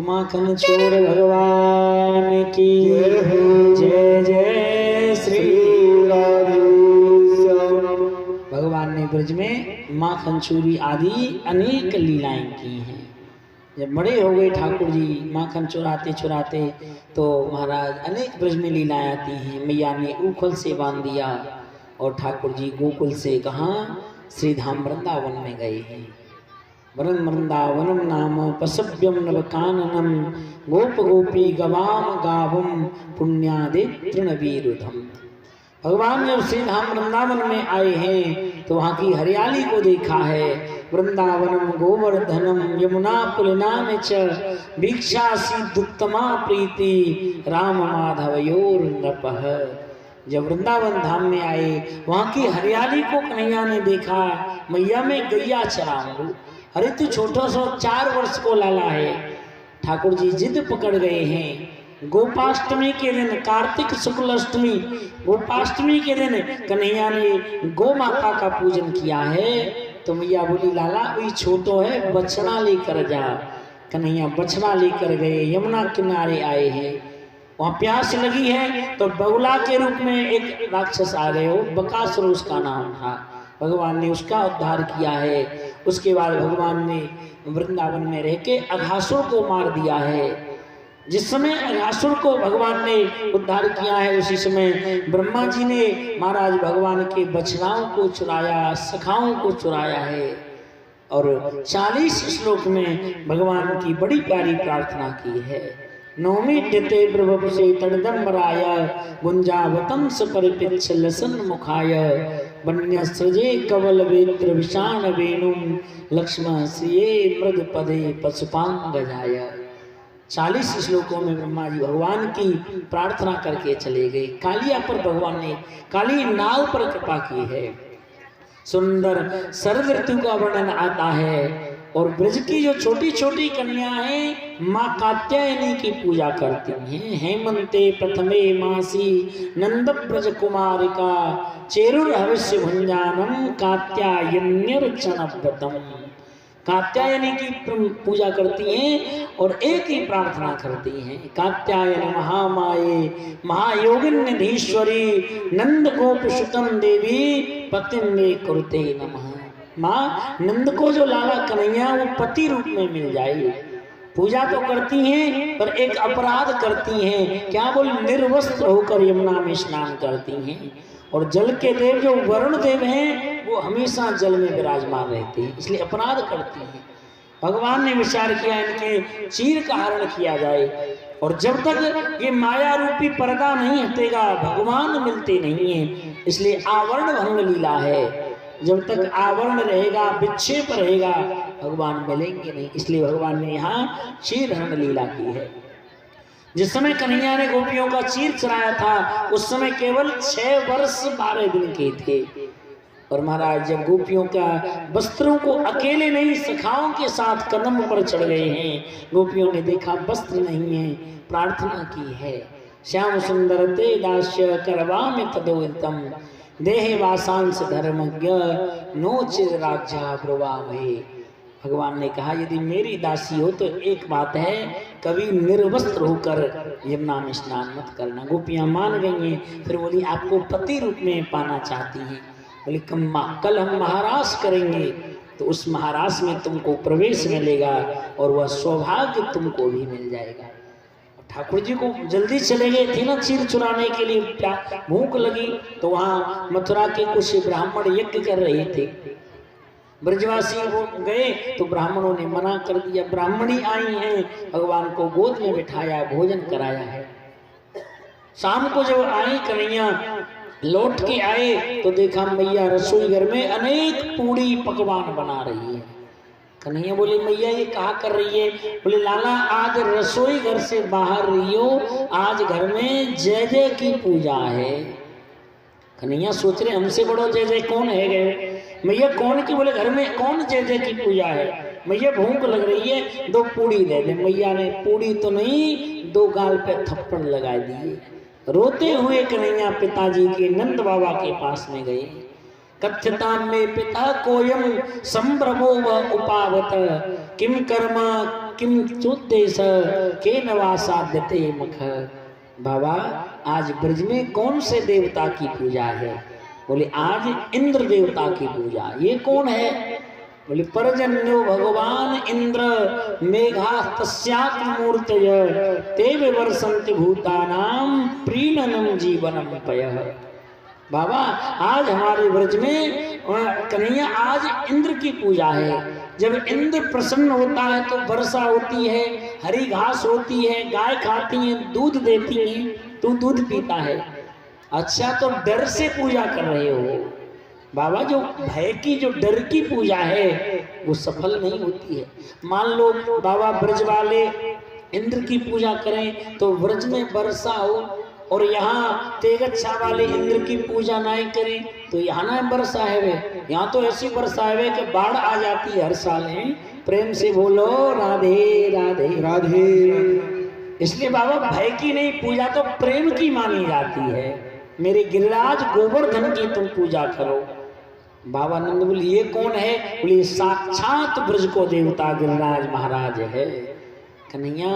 माखन चोर भगवान की जय जय श्री राधे। भगवान ने ब्रज में माखन चोरी आदि अनेक लीलाएं की हैं। जब बड़े हो गए ठाकुर जी माखन चुराते चुराते तो महाराज अनेक ब्रज में लीलाएं आती हैं। मैया ने उखल से बांध दिया और ठाकुर जी गोकुल से कहाँ श्रीधाम वृंदावन में गए हैं। वृंदावनम नाम पसभ्यम नवकाननम गोप गोपी गवाम गावम पुण्यादे तृणवीरुधम। भगवान जब श्रीधाम वृंदावन में आए हैं तो वहाँ की हरियाली को देखा है। वृंदावनम गोवर्धनम यमुना पुलिनान च भिक्षासीदुत्तमा प्रीति राम माधवयोर नृपः। जब वृंदावन धाम में आए वहाँ की हरियाली को कन्हैया ने देखा। मैया में गैया चराऊं। अरे तू छोटा सा 4 वर्ष को लाला है। ठाकुर जी जिद पकड़ गए हैं। गोपाष्टमी के दिन कार्तिक शुक्ल अष्टमी गोपाष्टमी के दिन कन्हैया ने गो माता का पूजन किया है। तो मैया बोली लाला वही छोटो है बछड़ा लेकर जा। कन्हैया बछड़ा लेकर गए। यमुना किनारे आए हैं। वहाँ प्यास लगी है तो बगुला के रूप में एक राक्षस आ गए हो, बकासुर उसका नाम था। भगवान ने उसका उद्धार किया है। उसके बाद भगवान ने वृंदावन में रह के अघासुर को मार दिया है। जिस समय अघासुर को भगवान ने उद्धार किया है उसी समय ब्रह्मा जी ने महाराज भगवान के बछड़ाओं को चुराया, सखाओं को चुराया है और 40 श्लोक में भगवान की बड़ी प्यारी प्रार्थना की है। नौमी टिते प्रभु से तड़दम्बराय गुंजावतंस परिपिच्छ लसन मुखाय वन्य सृजे कवल वेत्र विषाण वेणुम लक्ष्मण श्रिये मृद पदे पशुपांग गजाय। 40 श्लोकों में ब्रह्मा जी भगवान की प्रार्थना करके चले गए। कालिया पर भगवान ने काली नाग पर कृपा की है। सुंदर शरद ऋतु का वर्णन आता है और ब्रज की जो छोटी छोटी कन्या हैं माँ कात्यायनी की पूजा करती हैं। हेमंते प्रथमे मासी नंद ब्रज कुमारिका चेरुर हविष्य भुंजानम कात्यायन्यर्चन व्रतम। कात्यायनी की पूजा करती हैं और एक ही प्रार्थना करती हैं, कात्यायन महामाये महायोगिन्यधीश्वरी नंद गोप सुतम देवी पतिम में कुरुते नमः। माँ नंद को जो लाला कन्हैया वो पति रूप में मिल जाए। पूजा तो करती हैं पर एक अपराध करती हैं, क्या बोल, निर्वस्त्र होकर यमुना में स्नान करती हैं। और जल के देव जो वरुण देव हैं वो हमेशा जल में विराजमान रहते हैं, इसलिए अपराध करती हैं। भगवान ने विचार किया इनके चीर का हरण किया जाए और जब तक ये माया रूपी पर्दा नहीं हटेगा भगवान मिलते नहीं हैं, इसलिए आवरण भंग लीला है। जब तक आवरण रहेगा, विक्षेप रहेगा, भगवान मिलेंगे नहीं, इसलिए भगवान ने यहाँ चीर हरण लीला की है। जिस समय कन्हैया ने गोपियों का चीर चराया था उस समय केवल 6 वर्ष 12 दिन के थे। और महाराज जब गोपियों का वस्त्रों को अकेले नहीं सखाओं के साथ कदम पर चढ़ गए हैं, गोपियों ने देखा वस्त्र नहीं है, प्रार्थना की है, श्याम सुंदर ते दास्य करवामि तदोदितम देहे वासांस धर्मज्ञ नोचिर राज्या ब्रुवामहे। भगवान ने कहा यदि मेरी दासी हो तो एक बात है, कभी निर्वस्त्र होकर यमुना में स्नान मत करना। गोपियां मान गई हैं। फिर बोली आपको पति रूप में पाना चाहती हैं। बोली कल हम महारास करेंगे तो उस महारास में तुमको प्रवेश मिलेगा और वह सौभाग्य तुमको भी मिल जाएगा। ठाकुर जी को जल्दी चले गए थे ना चीर चुराने के लिए, भूख लगी तो वहाँ मथुरा के कुछ ब्राह्मण यज्ञ कर रहे थे। ब्रजवासी वो गए तो ब्राह्मणों ने मना कर दिया। ब्राह्मणी आई हैं, भगवान को गोद में बिठाया, भोजन कराया है। शाम को जब आई कन्हैया लौट के आए तो देखा मैया रसोई घर में अनेक पूड़ी पकवान बना रही है। कन्हैया बोले मैया ये कहा कर रही है? बोले लाला आज रसोई घर से बाहर रही हो, आज घर में जय जय की पूजा है। कन्हैया सोच रहे हमसे बड़ो जय जय कौन है गए? मैया कौन की? बोले घर में कौन जय जय की पूजा है? मैया भूख लग रही है 2 पूड़ी दे दे। मैया ने पूड़ी तो नहीं 2 गाल पे थप्पड़ लगा दिए। रोते हुए कन्हैया पिताजी के नंद बाबा के पास में गए। कथ्यताम में पिता कोयम संभ्रमो व उपावत किम कर्म किम चुद्देश के नवा साध्यते मुख। बाबा आज ब्रज में कौन से देवता की पूजा है? बोले आज इंद्र देवता की पूजा। ये कौन है? बोले परजन्यो भगवान इंद्र मेघा तस्यात् मूर्तय ते विवर्षन्ति भूतानां प्रीणनम जीवनम पयः। बाबा आज हमारे ब्रज में कन्हैया आज इंद्र की पूजा है। जब इंद्र प्रसन्न होता है तो वर्षा होती है, हरी घास होती है, गाय खाती है, दूध देती है, तू दूध पीता है। अच्छा तो डर से पूजा कर रहे हो बाबा। जो भय की जो डर की पूजा है वो सफल नहीं होती है। मान लो बाबा ब्रज वाले इंद्र की पूजा करें तो ब्रज में वर्षा हो और यहाँ तेगच्छा वाले इंद्र की पूजा नहीं करें तो यहाँ ना वर्षा है वे। यहाँ तो ऐसी वर्षा है वे कि बाढ़ आ जाती है हर साल है। प्रेम से बोलो राधे राधे राधे। इसलिए बाबा भय की नहीं पूजा तो प्रेम की मानी जाती है। मेरे गिरिराज गोवर्धन की तुम पूजा करो। बाबा नंद बोले ये कौन है? बोले साक्षात ब्रज को देवता गिरिराज महाराज है। कन्हैया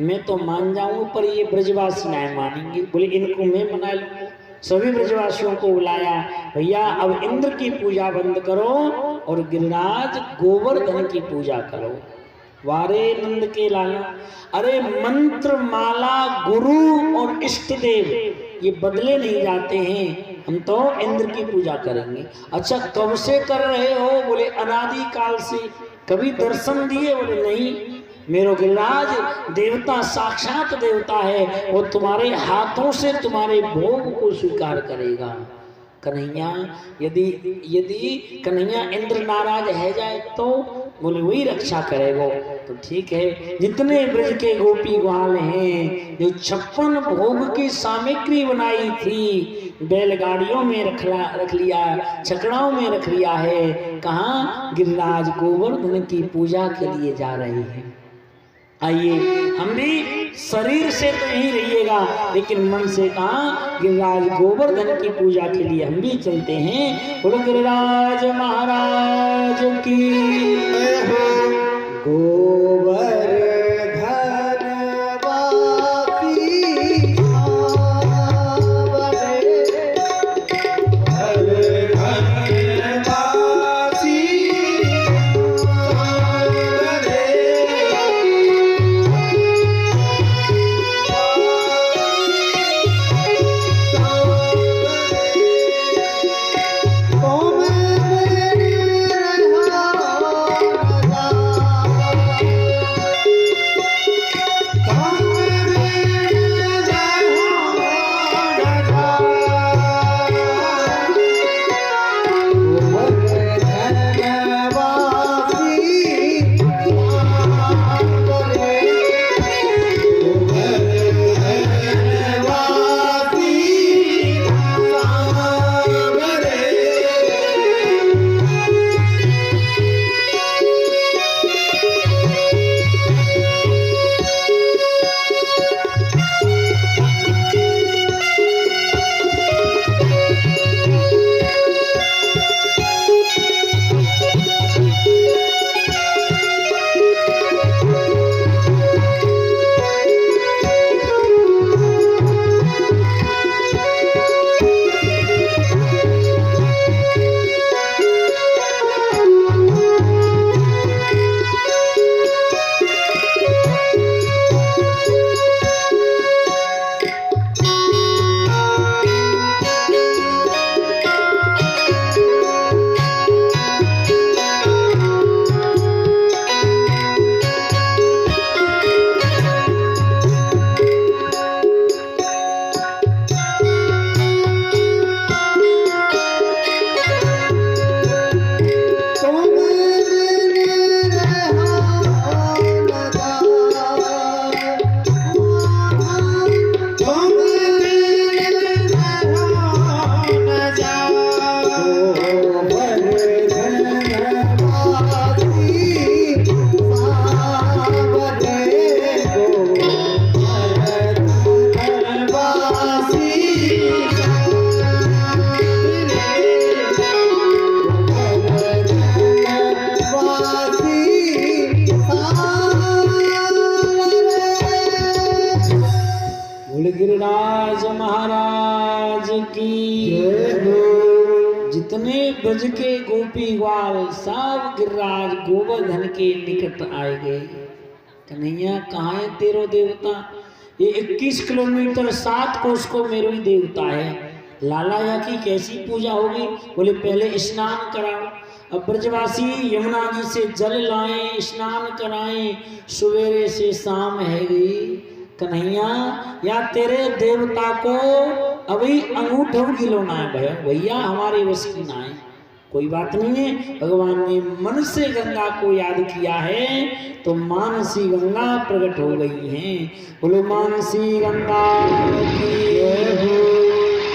मैं तो मान जाऊं पर ये ब्रजवासी नहीं मानेंगे। बोले इनको मैं मना लूं। सभी ब्रजवासियों को बुलाया, भैया अब इंद्र की पूजा बंद करो और गिरिराज गोवर्धन की पूजा करो। वारे नंद के लाला, अरे मंत्र माला गुरु और इष्ट देव ये बदले नहीं जाते हैं, हम तो इंद्र की पूजा करेंगे। अच्छा कब से कर रहे हो? बोले अनादि काल से। कभी दर्शन दिए? बोले नहीं। मेरो गिरिराज देवता साक्षात देवता है, वो तुम्हारे हाथों से तुम्हारे भोग को स्वीकार करेगा। कन्हैया यदि कन्हैया इंद्र नाराज है जाए तो बोले वही रक्षा करेगा। तो ठीक है, जितने ब्रज के गोपी ग्वाल हैं जो 56 भोग की सामग्री बनाई थी बैलगाड़ियों में रख लिया, छकड़ाओं में रख लिया है। कहाँ? गिरिराज गोवर्धन की पूजा के लिए जा रहे हैं। आइए हम भी शरीर से तो नहीं रहिएगा लेकिन मन से कहाँ? गिरिराज गोवर्धन की पूजा के लिए हम भी चलते हैं। बोलो गिरिराज महाराज की गोवर्धन गिरिराज महाराज की। जितने ब्रज के गोपी ग्वाल सब गिरिराज गोवर्धन के निकट आए गए। कन्हैया कहाँ है तेरो देवता? ये 21 किलोमीटर 7 कोस को मेरो ही देवता है। लाला या की कैसी पूजा होगी? बोले पहले स्नान कराओ। अब ब्रजवासी यमुना जी से जल लाएं, स्नान कराएं, सवेरे से शाम है गई। कन्हैया या तेरे देवता को अभी अंगूठों गिलोना है भैया, हमारे वश की ना है। कोई बात नहीं है, भगवान ने मन से गंगा को याद किया है तो मानसी गंगा प्रकट हो गई है। बोलो मानसी गंगा की।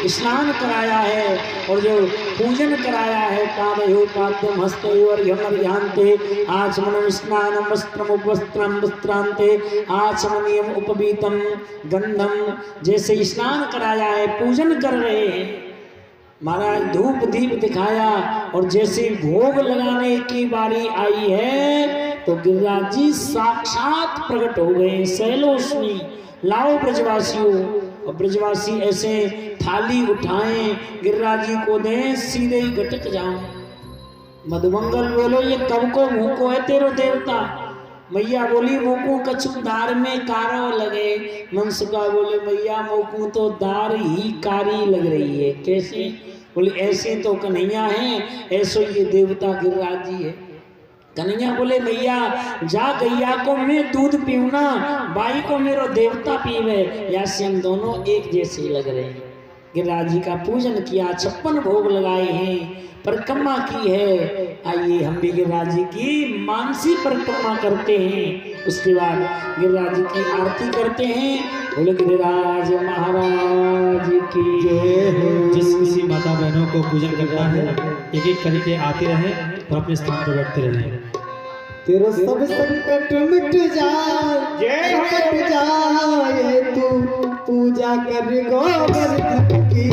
स्नान कराया है और जो पूजन कराया है पादयो पाद्यम हस्तयो अर्घ्यमर्घ्यांते आचमनम स्नानम वस्त्रम उपवस्त्रम वस्त्रांते आचमनीयम उपवीतम गंधम। जैसे स्नान कराया है, पूजन कर रहे हैं महाराज, धूप दीप दिखाया और जैसे भोग लगाने की बारी आई है तो गिरिराज जी साक्षात प्रकट हो गए शैलोष्णी। लाओ ब्रजवासियों, और ब्रजवासी ऐसे थाली उठाएं, गिरिराज जी को दें, सीधे ही गटक जाओ। मधुमंगल बोलो ये कब को मुंह को है तेरो देवता। मैया बोली मोकू कछु दार में कारो लगे। मनसुका बोले मैया मोकू तो दार ही कारी लग रही है। कैसे? बोले ऐसे तो कन्हैया है, ऐसो ये देवता गिरिराज जी है। कन्हैया बोले मैया जा गैया को मैं दूध पीऊना, बाई को मेरो देवता पीवे, या से हम दोनों एक जैसे लग रहे हैं। गिरिराज जी का पूजन किया, 56 भोग लगाए हैं, परिक्रमा की है। आइए हम भी गिरिराज जी की मानसी परिक्रमा करते हैं, उसके बाद गिरिराज जी की आरती करते हैं। बोले गिरिराज महाराज की जय। जिस किसी माता बहनों को पूजन करना है एक एक करके आते रहे और अपने स्थान पर बैठते रहे। तेरा सब संकट मिट जाए, मिट जाए, तू पूजा कर गोवर्धन की।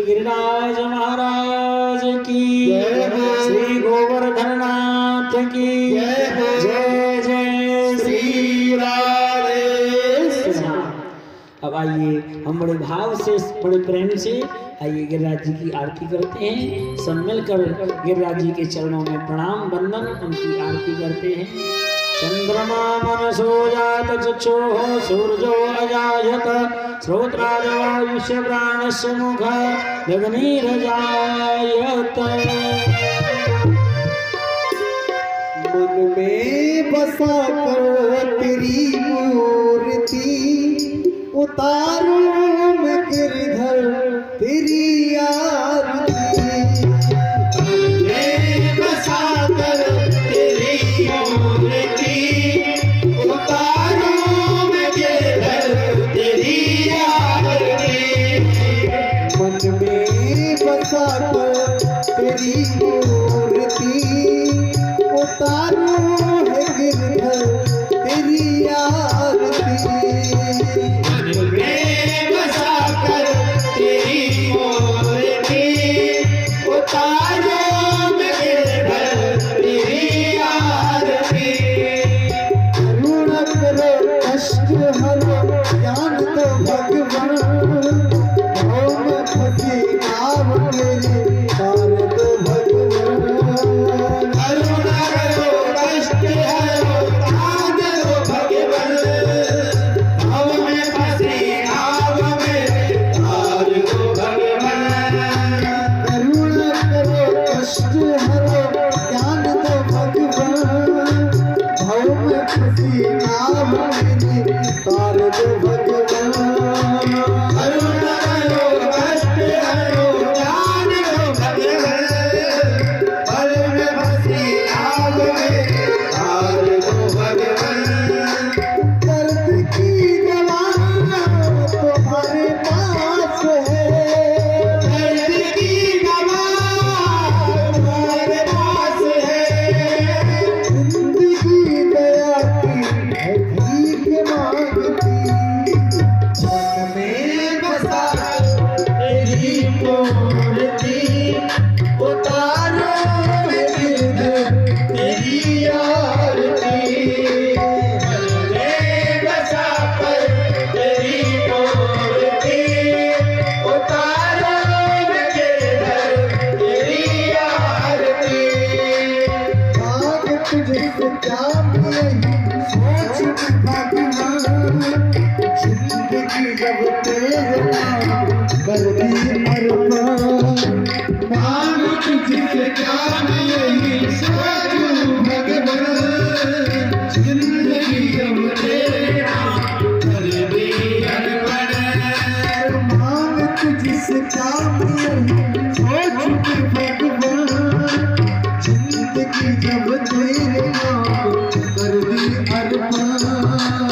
गिरिराज महाराज की श्री गोवर्धन नाथ की जय जय श्री राधे। अब आइए हम बड़े भाव से बड़े प्रेम से आइए गिरिराज जी की आरती करते हैं। सब मिलकर गिरिराज जी के चरणों में प्रणाम वंदन उनकी आरती करते हैं। चंद्रमा मनसो जात चक्षुः सूर्यो अजायत श्रोत्रादवायुष्य प्राणस्य मुख गगनीरजायत। मन में बसा कर तेरी मूर्ति उतारूं मैं गिरधर तेरी आरती। मन में बसा कर तेरी मूर्ति उतारूं मैं गिरधर तेरी आरती। मन में बसा कर तेरी मूर्ति उतारूं है गिरधर तेरी आरती। ज्ञान तो भगवान हो मैं फंसी नाव मेरी तार तो भगवान। कर दी अर्पण। मांग तुझसे क्या मैं यही सोचूं भगवान, जिंदगी अब तेरे नाम कर दी अर्पण। मांग तुझसे क्या मैं यही सोचूं भगवान, जिंदगी जब तेरे नाम कर दी अर्पण।